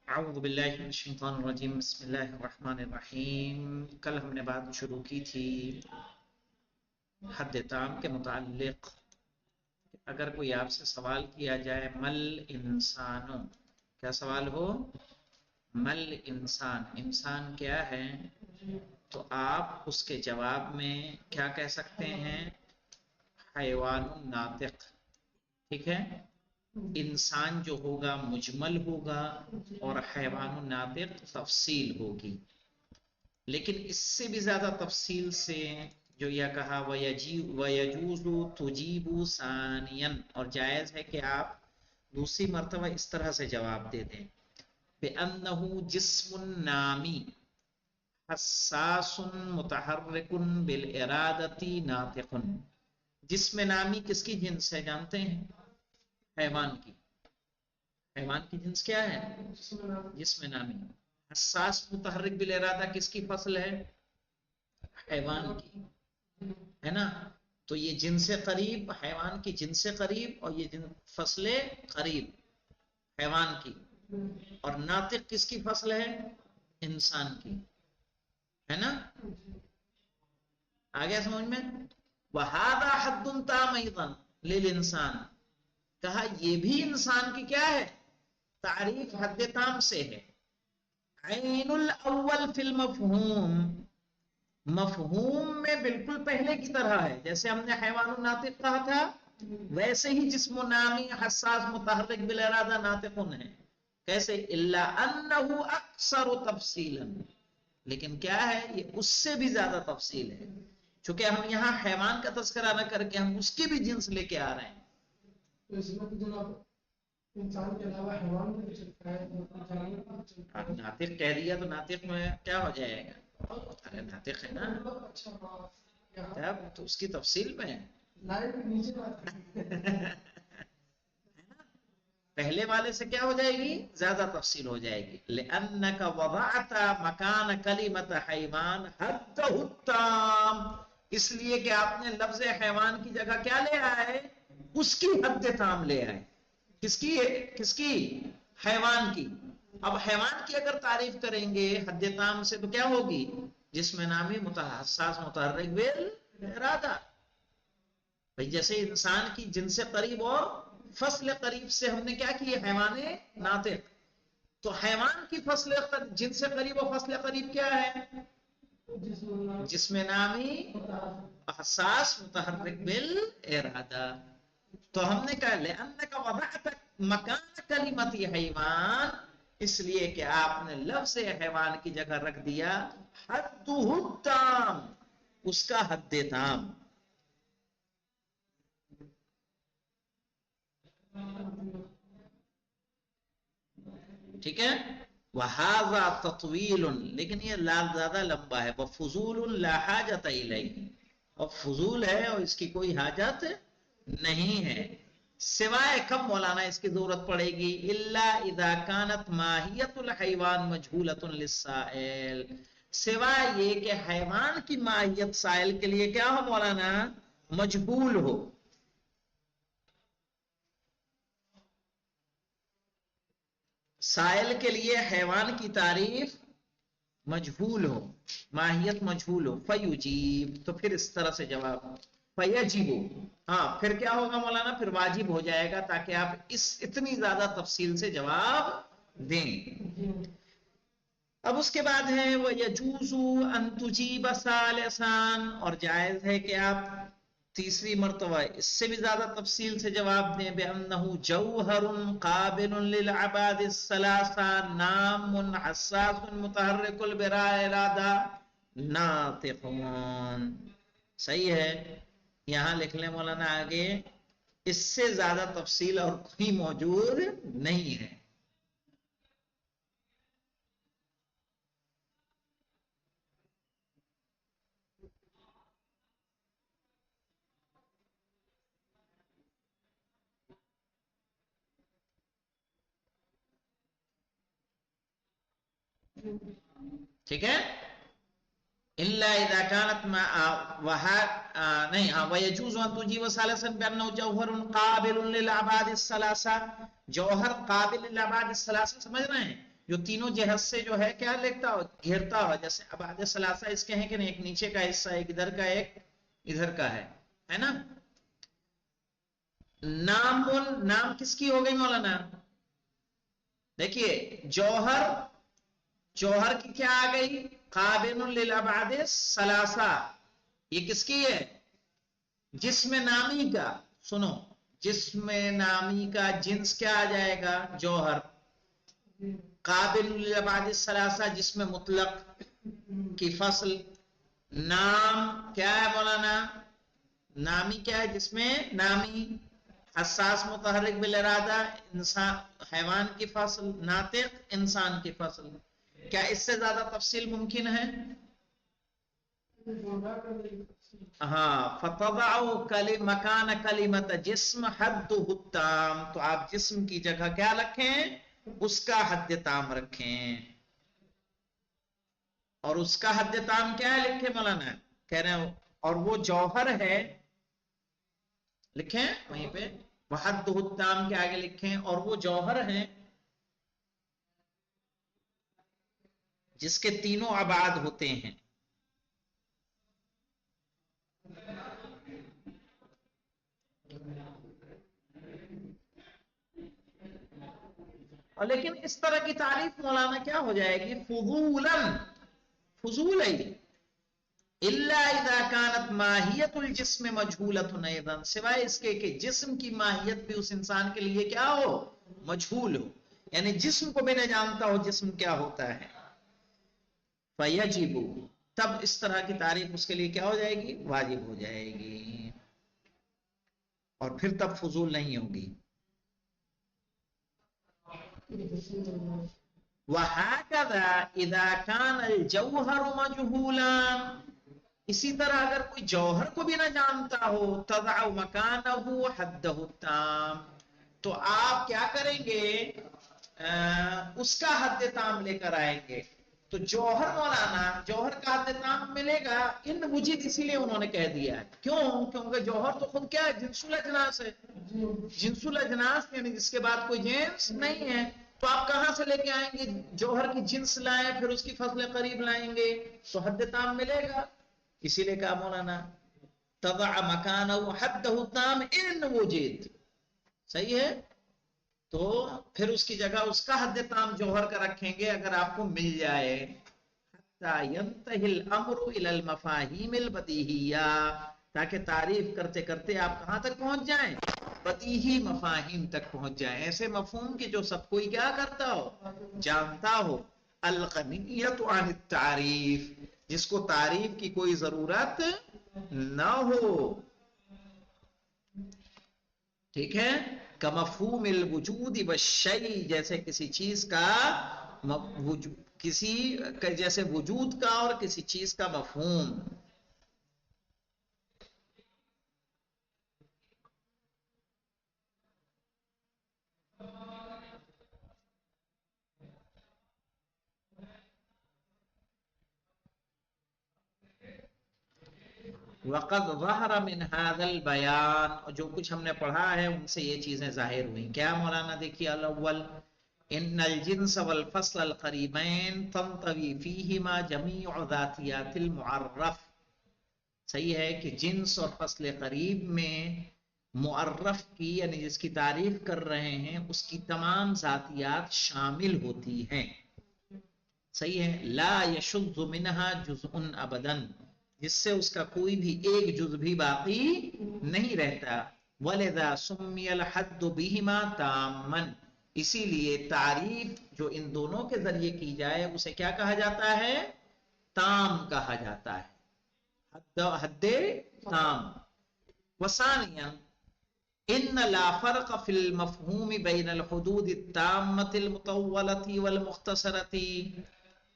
اعوذ باللہ من الشیطان الرجیم بسم اللہ الرحمن الرحیم۔ کل ہم نے بات شروع کی تھی حد تام کے متعلق۔ اگر کوئی آپ سے سوال کیا جائے مل انسانو، کیا سوال ہو؟ مل انسان، انسان کیا ہے؟ تو آپ اس کے جواب میں کیا کہہ سکتے ہیں؟ حیوان ناطق۔ ٹھیک ہے، انسان جو ہوگا مجمل ہوگا اور حیوان ناطق تفصیل ہوگی، لیکن اس سے بھی زیادہ تفصیل سے جو یہ کہا وَيَجُوزُ تُجِيبُ ثَانِيًا، اور جائز ہے کہ آپ دوسری مرتبہ اس طرح سے جواب دے دیں بِأَنَّهُ جِسْمٌ نامی حساس متحرک بالارادتی ناطق۔ جسم نامی کس کی جنس ہے جانتے ہیں؟ حیوان کی۔ حیوان کی جنس کیا ہے؟ جسم نامی۔ حساس متحرک بالارادہ کس کی فصل ہے؟ حیوان کی، ہے نا؟ تو یہ جنس قریب، حیوان کی جنس قریب، اور یہ فصل قریب حیوان کی، اور ناطق کس کی فصل ہے؟ انسان کی، ہے نا؟ آگے سمجھ میں؟ وَهَذَا حَدٌّ تَامٌ أَيْضًا لِلْإِنسان، کہا یہ بھی انسان کی کیا ہے؟ تعریف حد تام سے ہے۔ عین الاول فی المفہوم، مفہوم میں بالکل پہلے کی طرح ہے، جیسے ہم نے حیوان ناطق کہا تھا ویسے ہی جسم نامی حساس متحرک بالارادہ ناطق ہے۔ کیسے؟ الا انہ اکثر تفصیلا، لیکن کیا ہے؟ یہ اس سے بھی زیادہ تفصیل ہے، چونکہ ہم یہاں حیوان کا تذکرہ نہ کر کے ہم اس کی بھی جنس لے کے آ رہے ہیں۔ تو اس میں جناب انسان کے علاوہ حیوان بھی چلتا ہے، ناطق کہہ دیا تو ناطق میں کیا ہو جائے گا؟ ارے ناطق ہے نا، تب تو اس کی تفصیل میں ہے۔ پہلے والے سے کیا ہو جائے گی؟ زیادہ تفصیل ہو جائے گی۔ لِأَنَّكَ وَضَعْتَ مَكَانَ كَلِمَةَ حَيْوَانَ حَدَّهُ التَّامَّ، اس لیے کہ آپ نے لفظ حیوان کی جگہ کیا لے آئے؟ اس کی حد تام لے آئے۔ کس کی؟ کس کی؟ حیوان کی۔ اب حیوان کی اگر تعریف کریں گے حد تام سے تو کیا ہوگی؟ جسم نامی حساس متحرک بالارادہ۔ بھئی جیسے انسان کی جنس قریب اور فصل قریب سے ہم نے کیا کی؟ حیوان ناطق۔ تو حیوان کی فصل جنس قریب اور فصل قریب کیا ہے؟ جسم نامی حساس متحرک بالارادہ۔ تو ہم نے کہا لِأَنَّكَ وَضَعْتَ مَكَانَ كَلِمَةِ حَيْوَانَ، اس لیے کہ آپ نے لفظ حیوان کی جگہ رکھ دیا حدُّهُ التَّامُ، اس کا حد تام۔ ٹھیک ہے؟ وَهَذَا تَطْوِيلٌ، لیکن یہ زیادہ لمبا ہے۔ وَفُضُولٌ لَا حَاجَةَ إِلَيْهِ، اور فضول ہے اور اس کی کوئی حاجت نہیں ہے، سوائے کب مولانا اس کی ضرورت پڑے گی؟ إِلَّا إِذَا كَانَتْ مَاهِيَةُ الْحَيْوَانِ مَجْهُولَةٌ لِلسَّائِلِ، سوائے یہ کہ حیوان کی ماہیت سائل کے لیے کیا ہو مولانا؟ مجہول ہو۔ سائل کے لیے حیوان کی تعریف مجہول ہو، ماہیت مجہول ہو، فیجیب، تو پھر اس طرح سے جواب فیجب، ہاں پھر کیا ہوگا مولانا؟ پھر واجب ہو جائے گا، تاکہ آپ اس اتنی زیادہ تفصیل سے جواب دیں۔ اب اس کے بعد ہے وَيَجُوزُ أَن تُجِيبَ ثَالِثًا، اور جائز ہے کہ آپ تیسری مرتبہ اس سے بھی زیادہ تفصیل سے جواب دیں بِأَنَّهُ جَوْهَرٌ قَابِلٌ لِلْعَبَادِ الثَّلَاثَةِ نَامٌ حَسَّاسٌ مُتَحَرِّكٌ بِالْإِرَادَةِ نَاطِقٌ۔ صحیح ہے، یہاں لکھ لیں مولانا آگے، اس سے زیادہ تفصیل اور کوئی موجود نہیں ہے۔ ٹھیک ہے؟ إلا إذا كانت نہیں ہاں ويجوز أن تجيب ثالثا بأنه جوهر قابل للأبعاد الثلاثة، جوہر قابل للأبعاد الثلاثة، سمجھ رہے ہیں؟ جو تینوں جہت سے جو ہے کیا لکھتا ہو گھیرتا ہو، جیسے ابعاد ثلاثہ اس کے ہیں کہ نہیں، ایک نیچے کا حصہ ایک ادھر کا ایک ادھر کا ہے نا. نام نام کس کی ہو گئی مولانا؟ دیکھیے جوہر، جوہر کی کیا آ گئی؟ قابل للابعاد ثلاثہ، یہ کس کی ہے؟ جسم نامی کا. سنو، جسم نامی کا جنس کیا آ جائے گا؟ جوہر. قابل للابعاد ثلاثہ جسم مطلق کی فصل. نام کیا ہے مولانا؟ نامی کیا ہے؟ جس میں نامی. حساس متحرک بالارادہ انسان حیوان کی فصل. ناطق انسان کی فصل. کیا اس سے زیادہ تفصیل ممکن ہے؟ ہاں. فتضع مکان کلمت جسم حد التام، تو آپ جسم کی جگہ کیا رکھیں؟ اس کا حد تام رکھیں. اور اس کا حد تام کیا ہے لکھیں مولانا؟ کہہ رہے ہیں اور وہ جوہر ہے، لکھیں وہیں پہ وحد التام کے آگے لکھیں، اور وہ جوہر ہیں جس کے تینوں ابعاد ہوتے ہیں. اور لیکن اس طرح کی تعریف مولانا کیا ہو جائے گی؟ فضولا، فضول ہے یہ. الا اذا كانت ماہیت الجسم مجهولۃ ایضا، سوائے اس کے کہ جسم کی ماہیت بھی اس انسان کے لیے کیا ہو؟ مجہول ہو، یعنی جسم کو بھی نہ جانتا ہو جسم کیا ہوتا ہے. فیجب، تب اس طرح کی تعریف اس کے لیے کیا ہو جائے گی؟ واجب ہو جائے گی، اور پھر تب فضول نہیں ہوگی. وَهَكَذَا إِذَا كَانَ الْجَوْهَرُ مَجْهُولًا، اسی طرح اگر کوئی جوہر کو بھی نہ جانتا ہو، تضع مکانہ حدہ التام، تو آپ کیا کریں گے؟ اس کا حد تام لے کر آئیں گے. تو جوہر مولانا، جوہر کا حد تام ملے گا ان وجد، اسی لیے انہوں نے کہہ دیا ہے. کیوں؟ کیونکہ جوہر تو خود کیا ہے؟ جنس الاجناس ہے. جنس الاجناس یعنی جس کے بعد کوئی جنس نہیں ہے. تو آپ کہاں سے لے کے آئیں گے؟ جوہر کی جنس لائیں پھر اس کی فصل قریب لائیں گے تو حد تام ملے گا. اسی لیے کہا مولانا تضع مکانہ حدہ التام ان وجد. صحیح ہے؟ تو پھر اس کی جگہ اس کا حد تام جوہر کا رکھیں گے اگر آپ کو مل جائے. حتی ینتہی الامر الی المفاہیم البدیہیہ، تاکہ تعریف کرتے کرتے آپ کہاں تک پہنچ جائیں؟ بدیہی مفاہیم تک پہنچ جائیں، ایسے مفہوم کی جو سب کوئی کیا کرتا ہو؟ جانتا ہو. الغنیۃ عن التعریف، جس کو تعریف کی کوئی ضرورت نہ ہو. ٹھیک ہے؟ کمفہوم الوجود والشیء، جیسے کسی چیز کا کسی جیسے وجود کا اور کسی چیز کا مفہوم. وقد ظہر من هذا البیان، اور جو کچھ ہم نے پڑھا ہے ان سے یہ چیزیں ظاہر ہوئیں. کیا مولانا؟ دیکھیے الاول ان الجنس والفصل القریبین تنطوی فیہما جمیع ذاتیات المعرف. صحیح ہے کہ جنس اور فصل قریب میں معرف کی یعنی جس کی تعریف کر رہے ہیں اس کی تمام ذاتیات شامل ہوتی ہیں. صحیح ہے؟ لا یشذ منها جزء ابدا، جس سے اس کا کوئی بھی ایک جز بھی باقی نہیں رہتا. وَلِذَا سُمِّيَ الْحَدُّ بِهِمَا تَامًا، اسی لیے تعریف جو ان دونوں کے ذریعے کی جائے اسے کیا کہا جاتا ہے؟ تام کہا جاتا ہے. حد تام. وثانیاً ان لا فرق فی المفہوم بین الحدود التامة المطولة والمختصرة.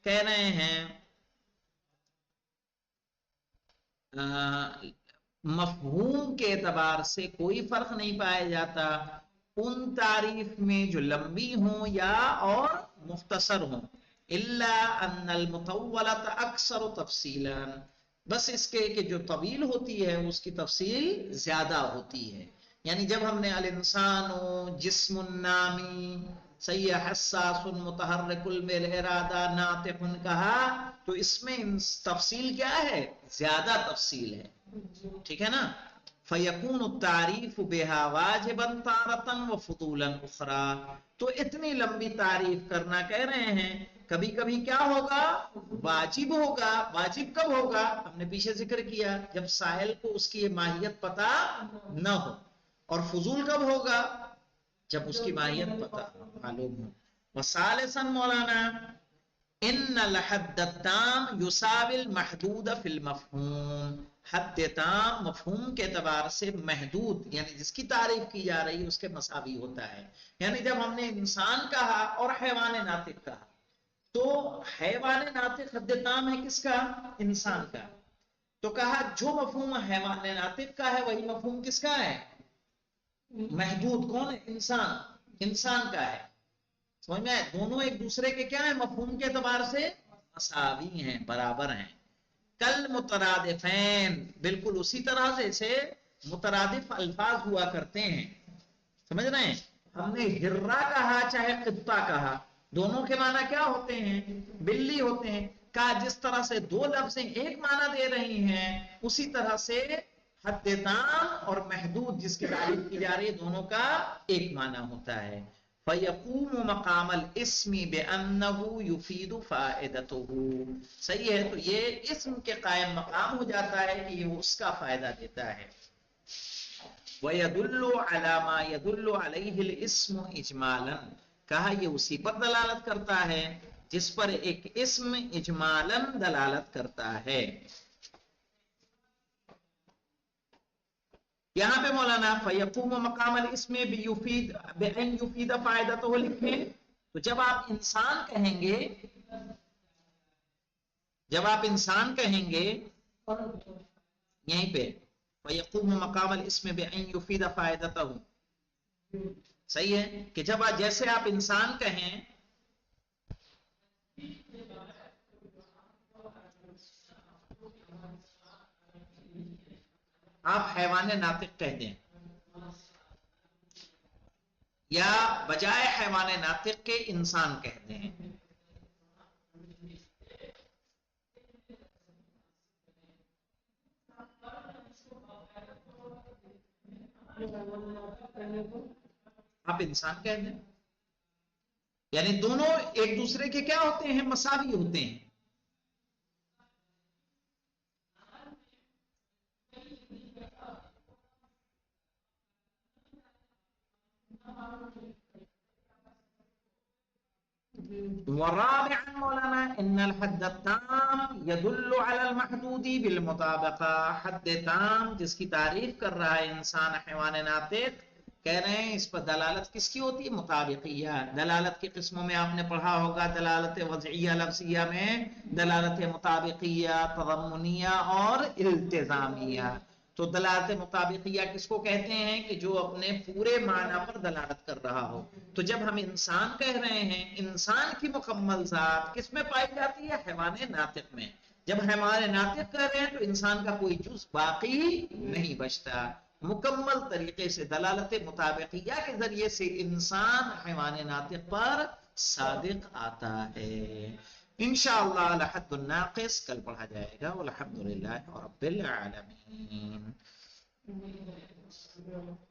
کہہ رہے ہیں مفہوم کے اعتبار سے کوئی فرق نہیں پایا جاتا ان تعریف میں جو لمبی ہوں یا اور مختصر ہوں. الا ان المطولة اکثر تفصیلا، بس اس کے کہ جو طویل ہوتی ہے اس کی تفصیل زیادہ ہوتی ہے. یعنی جب ہم نے الانسان جسم النامی صحیح ہے، حساس متحرک بالارادہ ناطق کہا تو اس میں تفصیل کیا ہے؟ زیادہ تفصیل ہے، ٹھیک ہے نا؟ فیکون التعریف بہا واجبا تارتا وفضولا اخرى، تو اتنی لمبی تعریف کرنا کہہ رہے ہیں کبھی کبھی کیا ہوگا؟ واجب ہوگا۔ واجب کب ہوگا؟ ہم نے پیچھے ذکر کیا جب سائل کو اس کی ماہیت پتہ نہ ہو، اور فضول کب ہوگا؟ جب اس کی ماہیت پتہ معلوم ہو۔ وثالثا مولانا ان الحد التام یساوی المحدود فی المفہوم، حد تام مفہوم کے اعتبار سے محدود یعنی جس کی تعریف کی جا رہی ہے اس کے مساوی ہوتا ہے۔ یعنی جب ہم نے انسان کہا اور حیوان ناطق کہا تو حیوان ناطق حد تام ہے کس کا؟ انسان کا۔ تو کہا جو مفہوم حیوان ناطق کا ہے وہی مفہوم کس کا ہے؟ محدود کون ہے؟ انسان، انسان کا ہے۔ سمجھ میں؟ دونوں ایک دوسرے کے کیا ہیں؟ مفہوم کے اعتبار سے مساوی ہیں، برابر ہیں۔ کل مترادفین، بالکل اسی طرح سے مترادف الفاظ ہوا کرتے ہیں، سمجھ رہے ہیں؟ ہم نے ہررا کہا چاہے قطہ کہا، دونوں کے معنی کیا ہوتے ہیں؟ بلی ہوتے ہیں۔ کہا جس طرح سے دو لفظیں ایک معنی دے رہی ہیں اسی طرح سے حد تام اور محدود جس کی تعریف کی جا رہی ہے دونوں کا ایک معنی ہوتا ہے۔ فَيَقُومُ مَقَامَ الْإِسْمِ بِأَنَّهُ يُفِيدُ فَائِدَتُهُ، صحیح ہے، تو یہ اسم کے قائم مقام ہو جاتا ہے کہ یہ اس کا فائدہ دیتا ہے۔ وَيَدُلُّ عَلَى مَا يَدُلُّ عَلَيْهِ الْإِسْمُ إِجْمَالًا، کہا یہ اسی پر دلالت کرتا ہے جس پر ایک اسم اجمالاً دلالت کرتا ہے۔ یہاں پہ مولانا فیقوم مقام الاسم بأن یفید فائدتہ لکھیں، تو جب آپ انسان کہیں گے، جب آپ انسان کہیں گے یہیں پہ فیقوم مقام الاسم بأن یفید فائدتہ، صحیح ہے کہ جب جیسے آپ انسان کہیں آپ حیوان ناطق کہہ دیں، یا بجائے حیوان ناطق کے انسان کہہ دیں، آپ انسان کہہ دیں، یعنی دونوں ایک دوسرے کے کیا ہوتے ہیں؟ مساوی ہوتے ہیں۔ ورابعا مولانا ان الحد التام يدل على المحدود بالمطابقہ، حد تام جس کی تعریف کر رہا ہے انسان حیوان ناطق، کہہ رہے ہیں اس پر دلالت کس کی ہوتی ہے؟ مطابقیہ۔ دلالت کی قسموں میں آپ نے پڑھا ہوگا دلالت وضعیہ لفظیہ میں دلالت مطابقیہ، تضمنیہ اور التزامیہ۔ تو دلالت مطابقیہ کس کو کہتے ہیں؟ کہ جو اپنے پورے معنی پر دلالت کر رہا ہو۔ تو جب ہم انسان کہہ رہے ہیں، انسان کی مکمل ذات کس میں پائی جاتی ہے؟ حیوان ناطق میں۔ جب حیوان ناطق کہہ رہے ہیں تو انسان کا کوئی جز باقی نہیں بچتا، مکمل طریقے سے دلالت مطابقیہ کے ذریعے سے انسان حیوان ناطق پر صادق آتا ہے۔ انشاءاللہ الحد الناقص کل پڑھا جائے گا، والحمدللہ رب العالمین۔